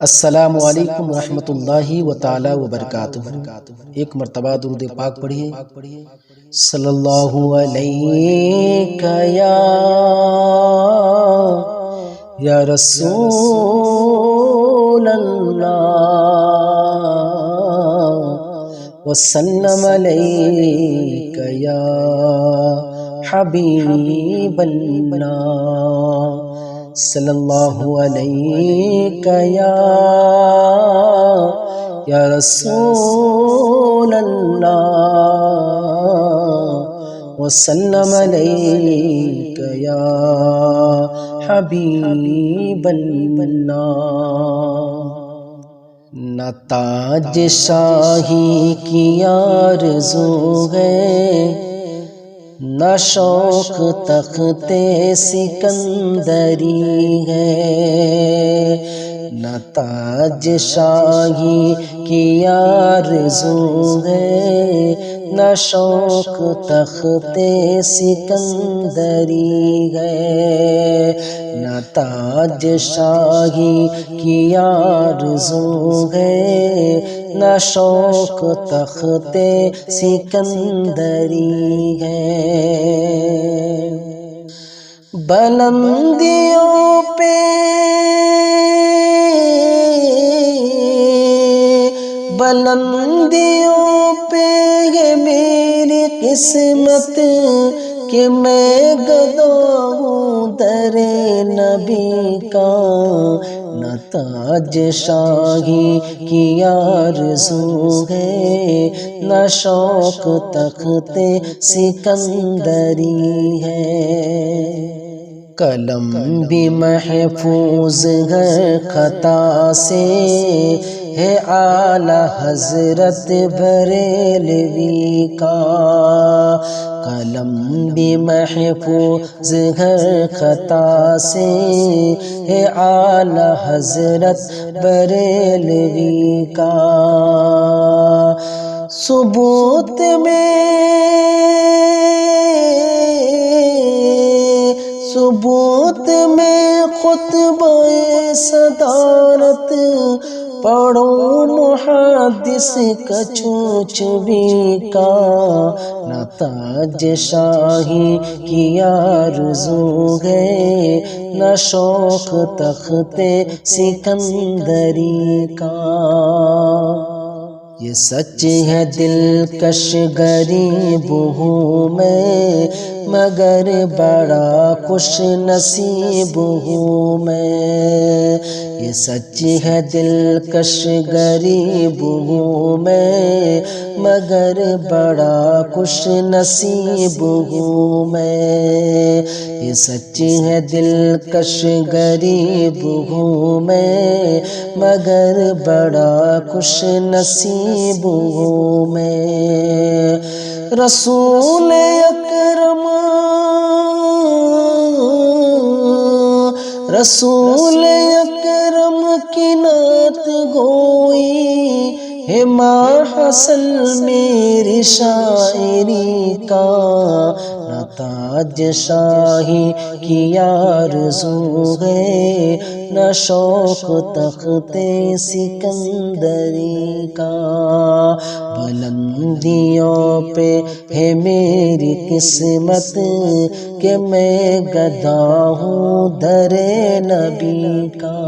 السلام علیکم ورحمۃ اللہ تعالی وبرکاتہ۔ ایک مرتبہ درود پاک پڑھیے۔ صلی اللہ علیہ یا رسول اللہ، وسلم علیک یا حبیب اللہ، صلی اللہ علیہ یا رسول اللہ، وسلم علیک یا حبیب اللہ۔ نہ تاج شاہی کی آرزو ہے، نہ شوق تخت سکندری ہے، نہ تاج شاہی کی آرزو ہے، نہ شوق تخت سکندری ہے، نہ تاج شاہی کی آرزو ہے، نہ شوق تخت سکندری ہے۔ بلندیوں پہ ہے میری قسمت کہ میں گدا ہوں در نبی کا، نہ تاج شاہی کی آرزو ہے، نہ شوق تخت سکندری ہے۔ قلم بھی محفوظ ہے خطا سے، ہے اعلیٰ حضرت بریلوی کا، قلم بھی محفوظ ہے خطا سے، ہے اعلیٰ حضرت بریلوی کا۔ ثبوت میں خطبہ صدارت پڑھو محدث کچوچوی کا، نہ تاج شاہی کی آرزو ہے، نہ شوق تخت سکندری کا۔ یہ سچ ہے دلکش غریب ہوں میں، مگر بڑا خوش نصیب ہوں میں۔ یہ سچ ہے دلکش غریب ہوں میں، مگر بڑا خوش نصیب ہوں میں۔ یہ سچ ہے دلکش غریب ہوں میں، مگر بڑا خوش نصیب ہوں میں۔ رسول اکرم کی نعت گوئی ہے ماحصل میری شاعری کا، نہ تاج شاہی کی آرزو ہے، نہ شوق تخت سکندری کا۔ بلندیوں پہ ہے میری قسمت کہ میں گدا ہوں در نبی کا۔